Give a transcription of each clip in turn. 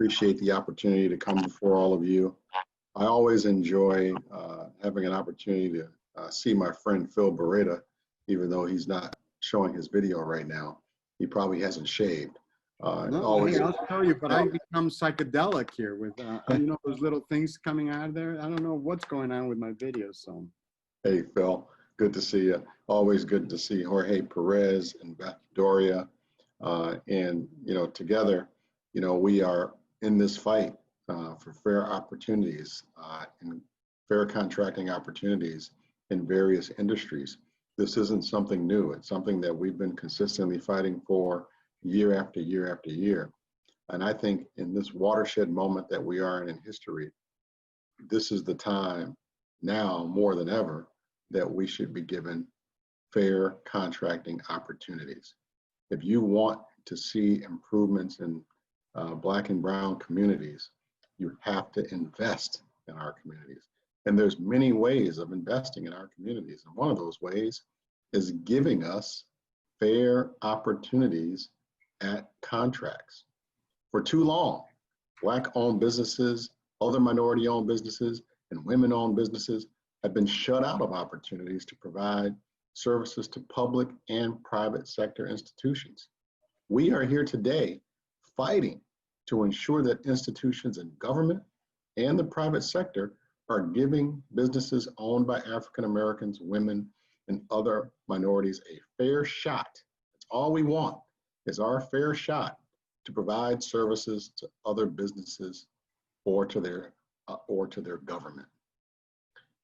appreciate the opportunity to come before all of you. I always enjoy having an opportunity to see my friend Phil Beretta, even though he's not showing his video right now. He probably hasn't shaved. No, hey, I'll tell you, but I've become psychedelic here with, you know, those little things coming out of there. I don't know what's going on with my videos, so. Hey, Phil, good to see you. Always good to see Jorge Perez and Beth Doria. And, you know, together, you know, we are in this fight for fair opportunities and fair contracting opportunities in various industries. This isn't something new. It's something that we've been consistently fighting for year after year after year. And I think in this watershed moment that we are in history, this is the time now more than ever that we should be given fair contracting opportunities. If you want to see improvements in Black and brown communities, you have to invest in our communities. And there's many ways of investing in our communities. And one of those ways is giving us fair opportunities at contracts. For too long, Black-owned businesses, other minority-owned businesses, and women-owned businesses have been shut out of opportunities to provide services to public and private sector institutions. We are here today fighting to ensure that institutions in government and the private sector are giving businesses owned by African Americans, women, and other minorities a fair shot. That's all we want, is our fair shot to provide services to other businesses or to their government.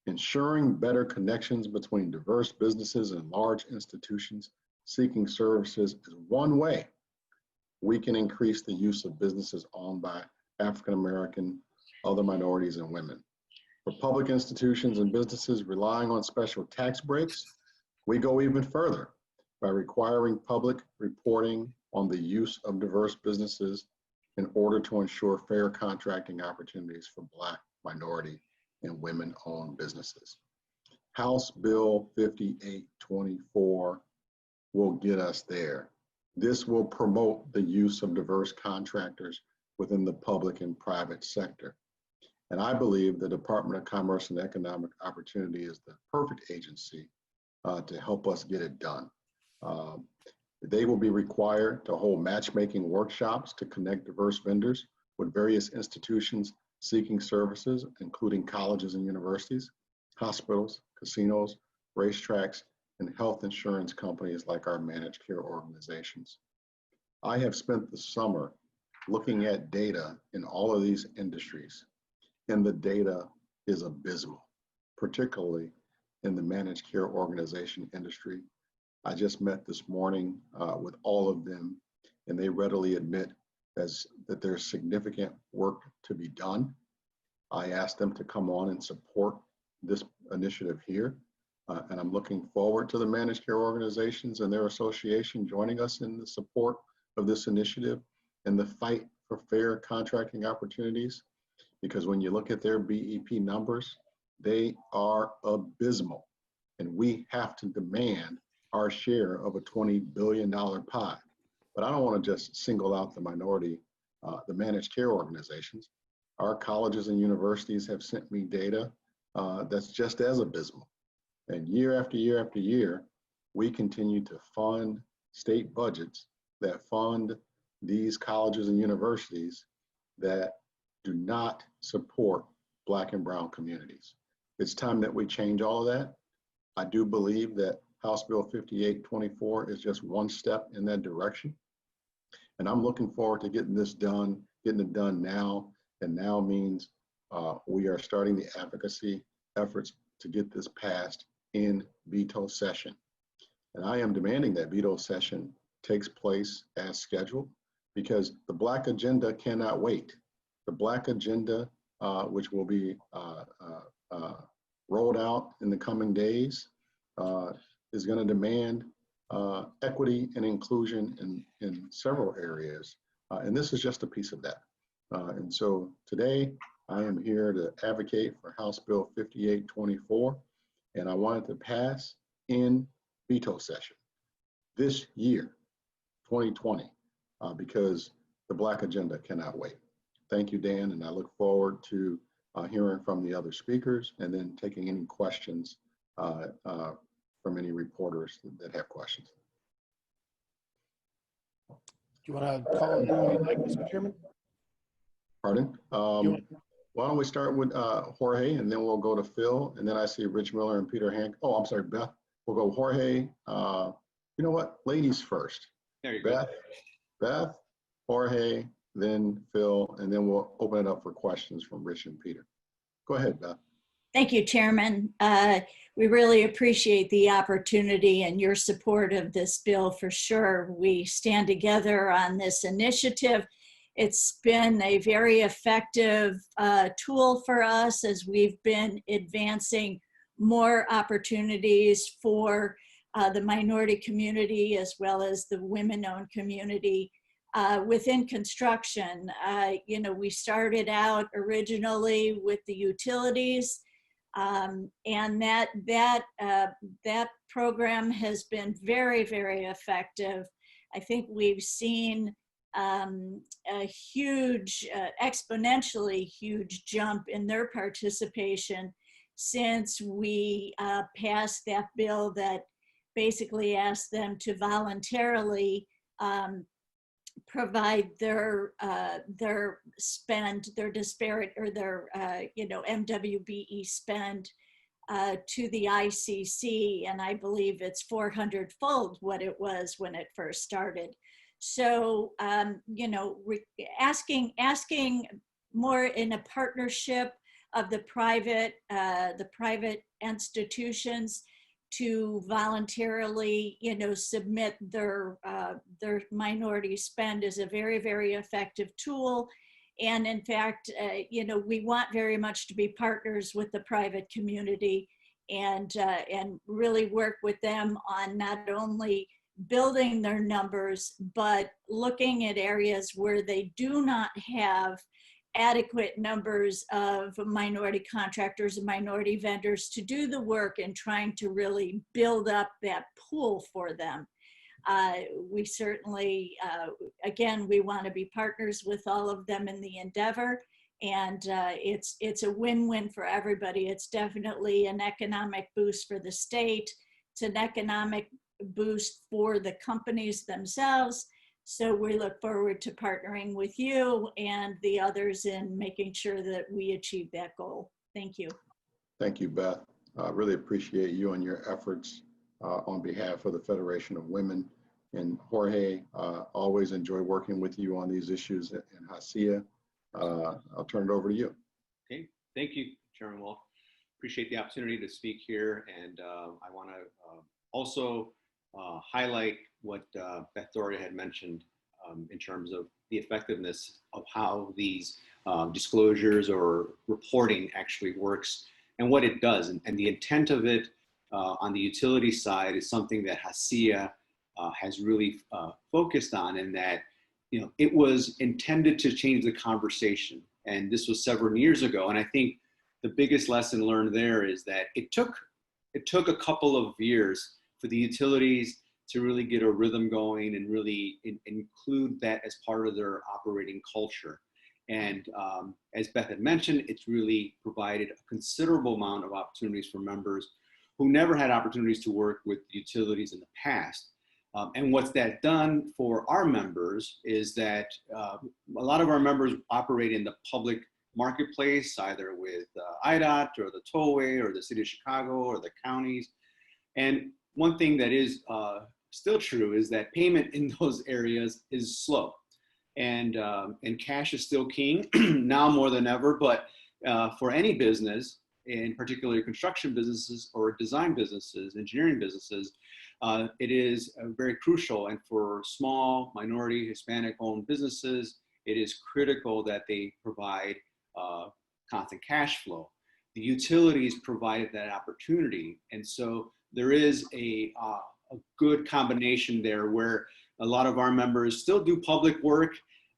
Ensuring better connections between diverse businesses and large institutions seeking services is one way we can increase the use of businesses owned by African American, other minorities, and women. For public institutions and businesses relying on special tax breaks, we go even further by requiring public reporting on the use of diverse businesses in order to ensure fair contracting opportunities for Black, minority, and women-owned businesses. House Bill 5824 will get us there. This will promote the use of diverse contractors within the public and private sector. And I believe the Department of Commerce and Economic Opportunity is the perfect agency to help us get it done. They will be required to hold matchmaking workshops to connect diverse vendors with various institutions seeking services, including colleges and universities, hospitals, casinos, racetracks, and health insurance companies like our managed care organizations. I have spent the summer looking at data in all of these industries, and the data is abysmal, particularly in the managed care organization industry. I just met this morning with all of them, and they readily admit that there's significant work to be done. I asked them to come on and support this initiative here, and I'm looking forward to the managed care organizations and their association joining us in the support of this initiative and the fight for fair contracting opportunities, because when you look at their BEP numbers, they are abysmal, and we have to demand our share of a $20 billion pie. But I don't want to just single out the minority, the managed care organizations. Our colleges and universities have sent me data that's just as abysmal. And year after year after year, we continue to fund state budgets that fund these colleges and universities that do not support Black and brown communities. It's time that we change all of that. I do believe that House Bill 5824 is just one step in that direction. And I'm looking forward to getting this done, getting it done now. And now means we are starting the advocacy efforts to get this passed in veto session. And I am demanding that veto session takes place as scheduled, because the Black agenda cannot wait. The Black agenda, which will be rolled out in the coming days, is going to demand equity and inclusion in several areas. And this is just a piece of that. And so today I am here to advocate for House Bill 5824, and I want it to pass in veto session this year, 2020, because the Black agenda cannot wait. thank you, Dan, and I look forward to hearing from the other speakers and then taking any questions from any reporters that have questions. Do you want to call anyone like Mr. Chairman? Pardon? Why don't we start with Jorge, and then we'll go to Phil, and then I see Rich Miller and Peter Hank. Oh, I'm sorry, Beth. We'll go Jorge. You know what? Ladies first. There you Beth, go. Beth, Jorge, then Phil, and then we'll open it up for questions from Rich and Peter. Go ahead, Beth. Thank you, Chairman. We really appreciate the opportunity and your support of this bill for sure. We stand together on this initiative. It's been a very effective tool for us as we've been advancing more opportunities for the minority community as well as the women-owned community within construction. You know, we started out originally with the utilities, and that program has been very, very effective. I think we've seen a huge, exponentially huge jump in their participation since we passed that bill that basically asked them to voluntarily provide their spend, their disparate or their MWBE spend to the ICC, and I believe it's 400-fold what it was when it first started. So asking more in a partnership of the private institutions to voluntarily, submit their minority spend is a very, very effective tool. And in fact, we want very much to be partners with the private community and really work with them on not only building their numbers, but looking at areas where they do not have adequate numbers of minority contractors and minority vendors to do the work and trying to really build up that pool for them. We certainly, again, we want to be partners with all of them in the endeavor, and it's a win-win for everybody. It's definitely an economic boost for the state. It's an economic boost for the companies themselves. So we look forward to partnering with you and the others in making sure that we achieve that goal. Thank you. Thank you, Beth. I really appreciate you and your efforts on behalf of the Federation of Women. And Jorge, always enjoy working with you on these issues in HACIA. I'll turn it over to you. Okay, thank you, Chairman Welch. Appreciate the opportunity to speak here, and I want to also highlight what Beth Doria had mentioned in terms of the effectiveness of how these disclosures or reporting actually works and what it does. And the intent of it on the utility side is something that HACIA has really focused on, in that it was intended to change the conversation. And this was several years ago. And I think the biggest lesson learned there is that it took a couple of years for the utilities to really get a rhythm going and really include that as part of their operating culture. And as Beth had mentioned, it's really provided a considerable amount of opportunities for members who never had opportunities to work with utilities in the past. And what's that done for our members is that a lot of our members operate in the public marketplace, either with IDOT or the tollway or the city of Chicago or the counties. And one thing that is still true is that payment in those areas is slow, and cash is still king now more than ever. But for any business, in particular construction businesses or design businesses, engineering businesses, it is very crucial. And for small minority Hispanic-owned businesses, it is critical that they provide constant cash flow. The utilities provided that opportunity, and so there is a good combination there where a lot of our members still do public work,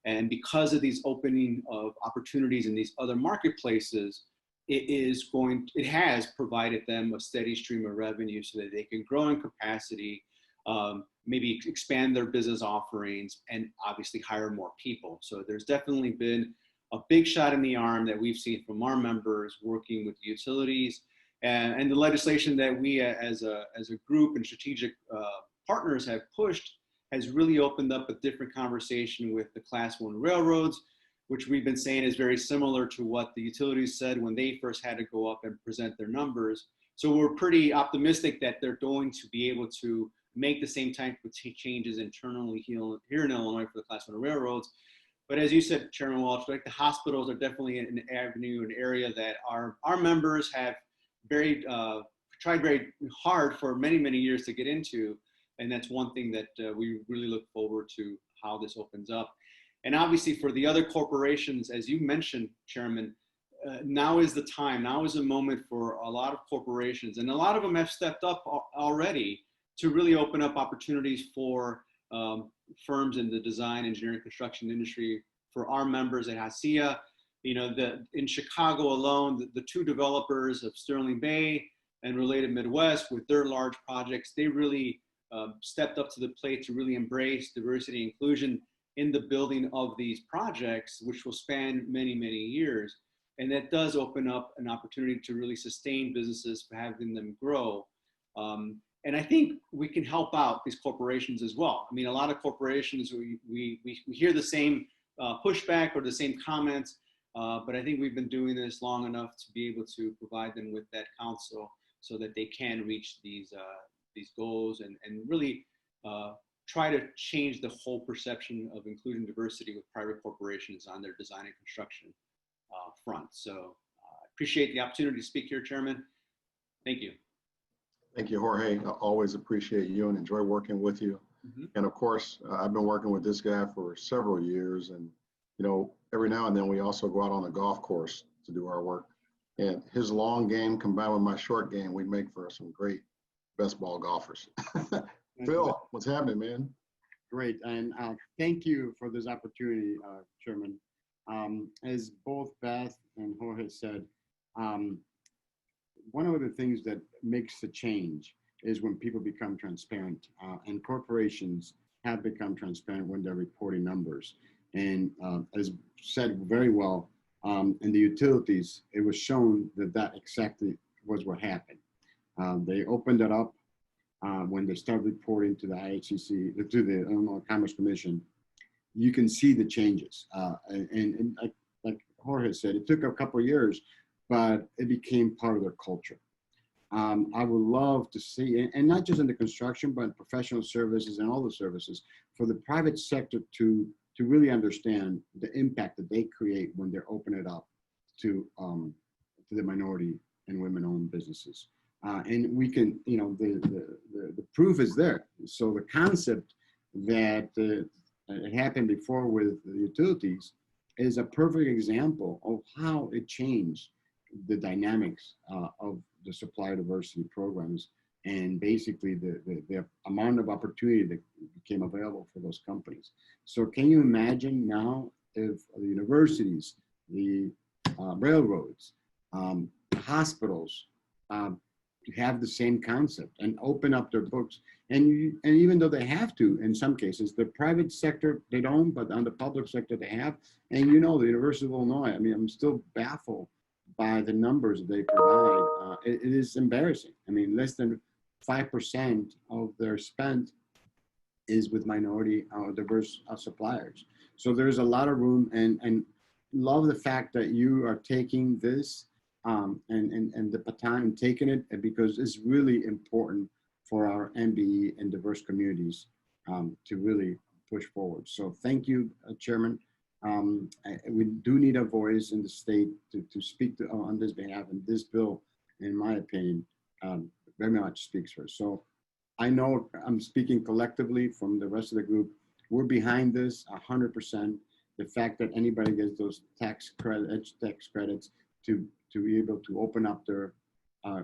and because of these opening of opportunities in these other marketplaces, it has provided them a steady stream of revenue so that they can grow in capacity, maybe expand their business offerings, and obviously hire more people. So there's definitely been a big shot in the arm that we've seen from our members working with utilities, and the legislation that we as a group and strategic partners have pushed has really opened up a different conversation with the Class 1 railroads, which we've been saying is very similar to what the utilities said when they first had to go up and present their numbers. So we're pretty optimistic that they're going to be able to make the same type of changes internally here in Illinois for the Class 1 railroads. But as you said, Chairman Welch, like the hospitals are definitely an avenue, an area that our members have tried very hard for many, many years to get into. And that's one thing that we really look forward to, how this opens up. And obviously for the other corporations, as you mentioned, Chairman, now is the time, now is the moment for a lot of corporations, and a lot of them have stepped up already to really open up opportunities for firms in the design, engineering, construction industry, for our members at HACIA. You know, in Chicago alone, the two developers of Sterling Bay and Related Midwest with their large projects, they really stepped up to the plate to really embrace diversity and inclusion in the building of these projects, which will span many, many years. And that does open up an opportunity to really sustain businesses for having them grow. And I think we can help out these corporations as well. I mean, a lot of corporations, we hear the same pushback or the same comments, but I think we've been doing this long enough to be able to provide them with that counsel so that they can reach these goals and really try to change the whole perception of inclusion diversity with private corporations on their design and construction front. So I appreciate the opportunity to speak here, Chairman. Thank you. Thank you, Jorge. I always appreciate you and enjoy working with you. Mm-hmm. And of course, I've been working with this guy for several years, and you know, every now and then we also go out on the golf course to do our work. And his long game combined with my short game, we make for some great best ball golfers. Phil, what's happening, man? Great, and thank you for this opportunity, Chairman. As both Beth and Jorge said, one of the things that makes a change is when people become transparent, and corporations have become transparent when they're reporting numbers. And as said very well, in the utilities, it was shown that that exactly was what happened. They opened it up when they started reporting to the IHCC, to the Illinois Commerce Commission. You can see the changes. And like Jorge said, it took a couple of years, but it became part of their culture. I would love to see, and not just in the construction, but professional services and all the services, for the private sector to really understand the impact that they create when they're opening it up to the minority and women-owned businesses. And we can, you know, the proof is there. So the concept that it happened before with the utilities is a perfect example of how it changed the dynamics of the supplier diversity programs, and basically the amount of opportunity that became available for those companies. So can you imagine now if the universities, the railroads, the hospitals have the same concept and open up their books? And even though they have to, in some cases, the private sector, they don't, but on the public sector, they have. And you know, the University of Illinois, I mean, I'm still baffled by the numbers they provide. It is embarrassing. I mean, less than 5% of their spend is with minority or diverse suppliers. So there's a lot of room, and love the fact that you are taking this and the baton and taking it, because it's really important for our MBE and diverse communities to really push forward. So thank you, Chairman. We do need a voice in the state to speak on this behalf, and this bill, in my opinion, very much speaks for us. So I know I'm speaking collectively from the rest of the group. We're behind this 100%. The fact that anybody gets those tax credits to be able to open up their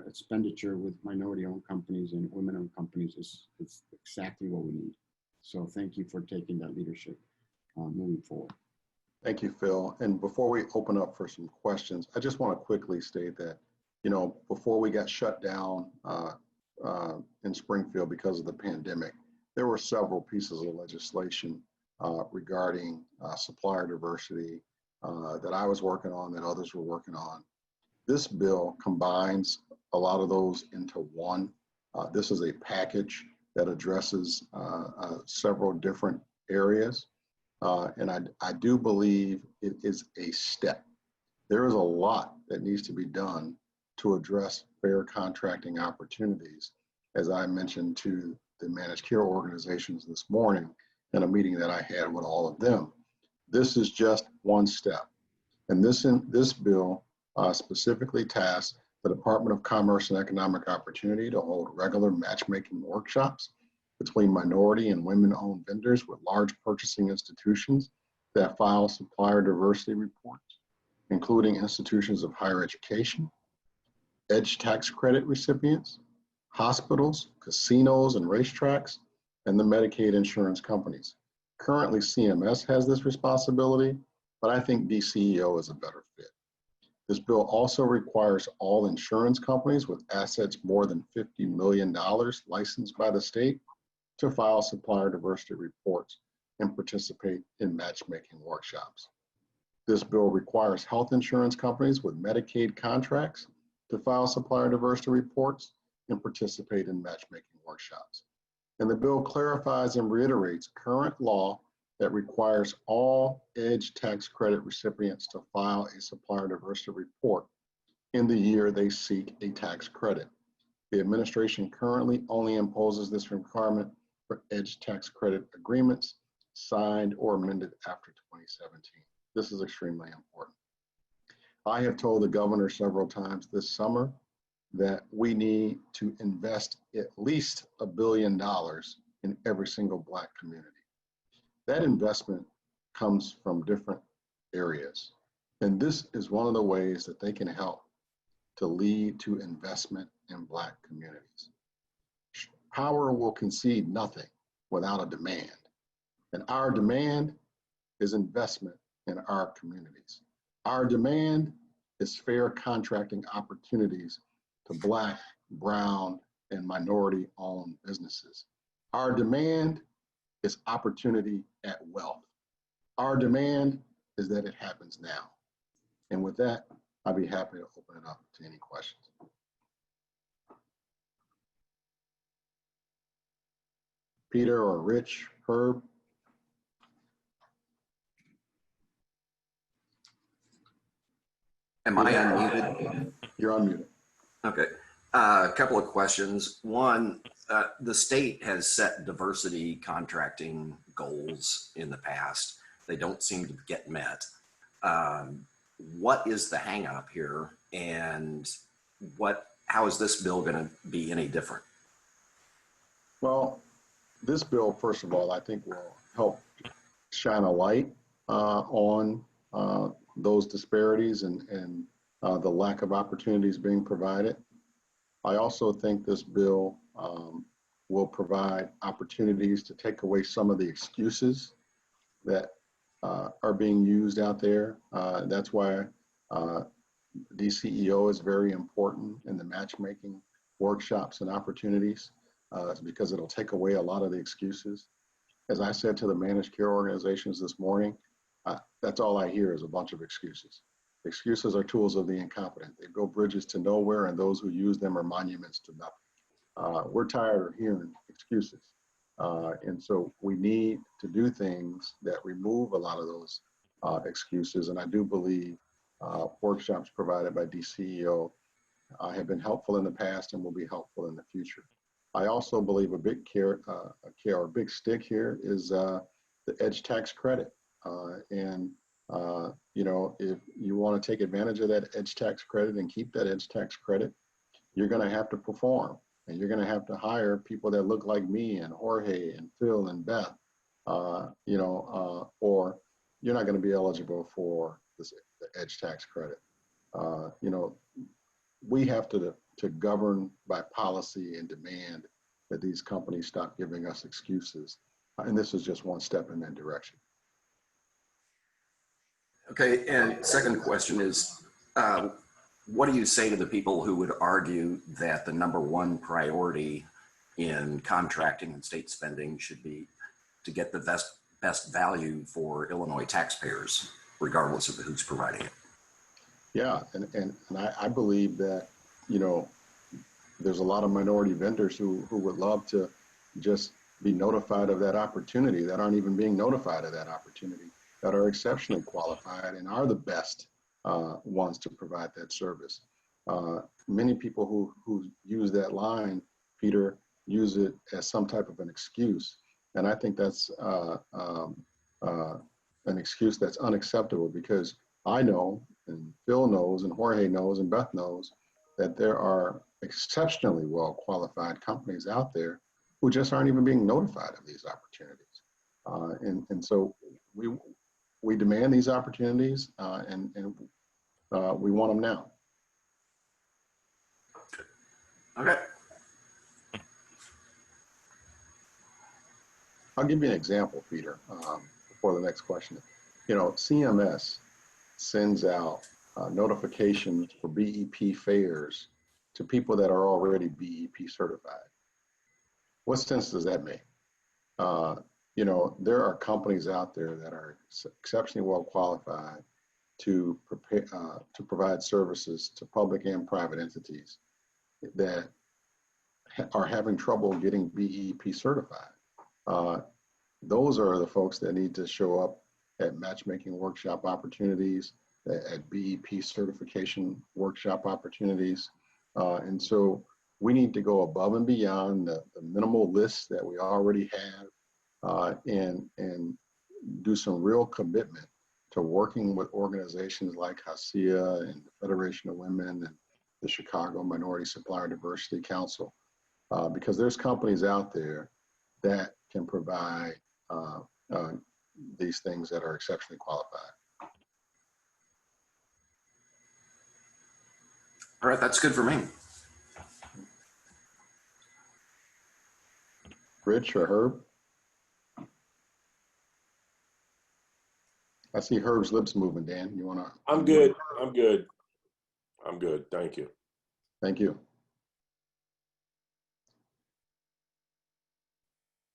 expenditure with minority-owned companies and women-owned companies is exactly what we need. So thank you for taking that leadership moving forward. Thank you, Phil. And before we open up for some questions, I just want to quickly state that, you know, before we got shut down in Springfield because of the pandemic, there were several pieces of legislation regarding supplier diversity that I was working on, that others were working on. This bill combines a lot of those into one. This is a package that addresses several different areas. And I do believe it is a step. There is a lot that needs to be done to address fair contracting opportunities, as I mentioned to the managed care organizations this morning in a meeting that I had with all of them. This is just one step. And this bill specifically tasks the Department of Commerce and Economic Opportunity to hold regular matchmaking workshops between minority and women-owned vendors with large purchasing institutions that file supplier diversity reports, including institutions of higher education, EDGE tax credit recipients, hospitals, casinos and racetracks, and the Medicaid insurance companies. Currently, CMS has this responsibility, but I think DCEO is a better fit. This bill also requires all insurance companies with assets more than $50 million licensed by the state to file supplier diversity reports and participate in matchmaking workshops. This bill requires health insurance companies with Medicaid contracts to file supplier diversity reports and participate in matchmaking workshops. And the bill clarifies and reiterates current law that requires all EDGE tax credit recipients to file a supplier diversity report in the year they seek a tax credit. The administration currently only imposes this requirement for EDGE tax credit agreements signed or amended after 2017. This is extremely important. I have told the governor several times this summer that we need to invest at least $1 billion in every single Black community. That investment comes from different areas. And this is one of the ways that they can help to lead to investment in Black communities. Power will concede nothing without a demand. And our demand is investment in our communities. Our demand is fair contracting opportunities to Black, brown, and minority-owned businesses. Our demand is opportunity at wealth. Our demand is that it happens now. And with that, I'd be happy to open it up to any questions. Peter or Rich, Herb? Am I unmuted? You're unmuted. Okay. A couple of questions. One, the state has set diversity contracting goals in the past. They don't seem to get met. What is the hang up here, and how is this bill going to be any different? Well, this bill, first of all, I think will help shine a light on those disparities and the lack of opportunities being provided. I also think this bill will provide opportunities to take away some of the excuses that are being used out there. That's why DCEO is very important in the matchmaking workshops and opportunities, because it'll take away a lot of the excuses. As I said to the managed care organizations this morning, that's all I hear is a bunch of excuses. Excuses are tools of the incompetent. They build bridges to nowhere, and those who use them are monuments to nothing. We're tired of hearing excuses. And so we need to do things that remove a lot of those excuses. And I do believe workshops provided by DCEO have been helpful in the past and will be helpful in the future. I also believe a big big stick here is the EDGE tax credit. You know, if you want to take advantage of that EDGE tax credit and keep that EDGE tax credit, you're going to have to perform, and you're going to have to hire people that look like me and Jorge and Phil and Beth, or you're not going to be eligible for the EDGE tax credit. You know, we have to govern by policy and demand that these companies stop giving us excuses. And this is just one step in that direction. Okay, and second question is, what do you say to the people who would argue that the #1 priority in contracting and state spending should be to get the best value for Illinois taxpayers? regardless of who's providing it. Yeah, and I believe that, you know, there's a lot of minority vendors who would love to just be notified of that opportunity, that aren't even being notified of that opportunity, that are exceptionally qualified and are the best ones to provide that service. Many people who use that line, Peter, use it as some type of an excuse. And I think that's an excuse that's unacceptable, because I know, and Phil knows, and Jorge knows, and Beth knows, that there are exceptionally well qualified companies out there who just aren't even being notified of these opportunities. And so we demand these opportunities, and we want them now. Okay. I'll give you an example, Peter, before the next question. You know, CMS sends out notifications for BEP fairs to people that are already BEP certified. What sense does that make? You know, there are companies out there that are exceptionally well qualified to provide services to public and private entities that are having trouble getting BEP certified. Those are the folks that need to show up at matchmaking workshop opportunities, at BEP certification workshop opportunities. And so we need to go above and beyond the minimal lists that we already have, and do some real commitment to working with organizations like HACIA and the Federation of Women and the Chicago Minority Supplier Diversity Council, because there's companies out there that can provide these things that are exceptionally qualified. All right, that's good for me. Rich or Herb? I see Herb's lips moving, Dan. You want to? I'm good. I'm good. I'm good. Thank you. Thank you.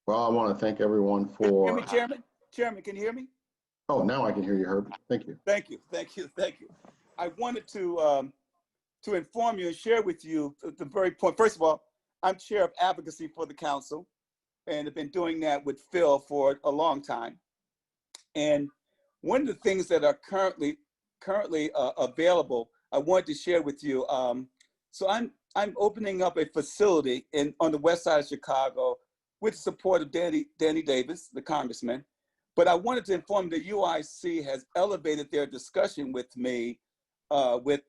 Well, I want to thank everyone for. Hear me, Chairman? Chairman, can you hear me? Oh, now I can hear you, Herb. Thank you. Thank you, thank you, thank you. I wanted to inform you and share with you the very point. First of all, I'm chair of advocacy for the council, and have been doing that with Phil for a long time. And one of the things that are currently available, I wanted to share with you. So I'm opening up a facility on the west side of Chicago with the support of Danny Davis, the congressman. But I wanted to inform the UIC has elevated their discussion with me, with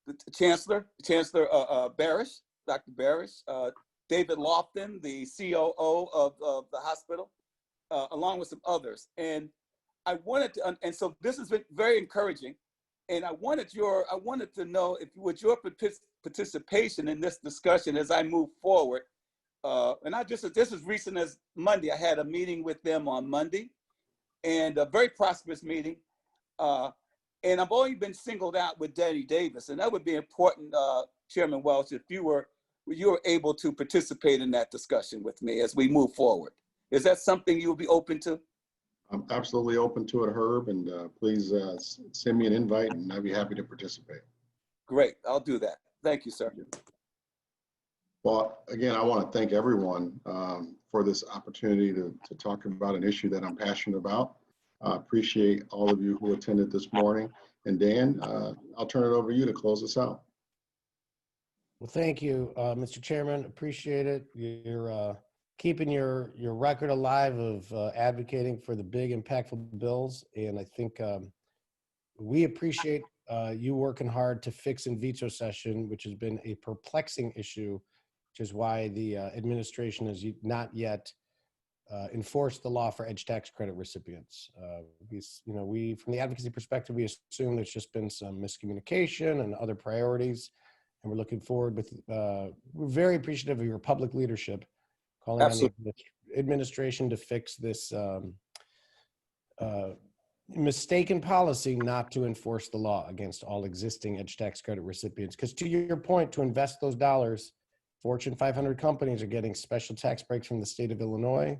the Chancellor Barish, Dr. Barish, David Lofton, the COO of the hospital, along with some others. And I wanted to, and so this has been very encouraging. And I wanted to know if with your participation in this discussion as I move forward. And this is recent as Monday. I had a meeting with them on Monday, and a very prosperous meeting. And I've only been singled out with Danny Davis, and that would be important, Chairman Welch, if you were able to participate in that discussion with me as we move forward. Is that something you would be open to? I'm absolutely open to it, Herb, and please send me an invite, and I'd be happy to participate. Great, I'll do that. Thank you, sir. Well, again, I want to thank everyone for this opportunity to talk about an issue that I'm passionate about. I appreciate all of you who attended this morning. And Dan, I'll turn it over to you to close us out. Well, thank you, Mr. Chairman. Appreciate it. You're keeping your record alive of advocating for the big, impactful bills. And I think we appreciate you working hard to fix in veto session, which has been a perplexing issue, which is why the administration has not yet enforced the law for EDGE tax credit recipients. We, from the advocacy perspective, we assume there's just been some miscommunication and other priorities, and we're looking forward with, we're very appreciative of your public leadership, calling Absolutely. on the administration to fix this mistaken policy not to enforce the law against all existing EDGE tax credit recipients. Because to your point, to invest those dollars, Fortune 500 companies are getting special tax breaks from the state of Illinois,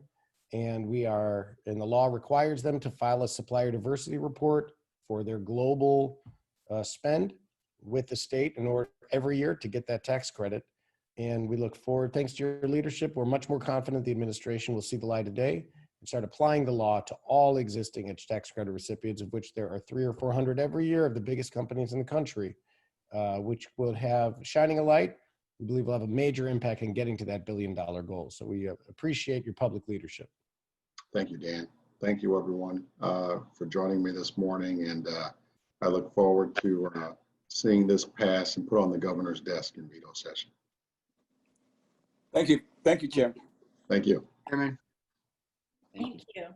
and the law requires them to file a supplier diversity report for their global spend with the state in order every year to get that tax credit. And we look forward, thanks to your leadership, we're much more confident the administration will see the light of day and start applying the law to all existing tax credit recipients, of which there are 300 or 400 every year of the biggest companies in the country, which will have shining a light. We believe will have a major impact in getting to that $1 billion goal. So we appreciate your public leadership. Thank you, Dan. Thank you, everyone, for joining me this morning. And I look forward to seeing this pass and put on the governor's desk in veto session. Thank you. Thank you, Chair. Thank you. Chairman. Thank you.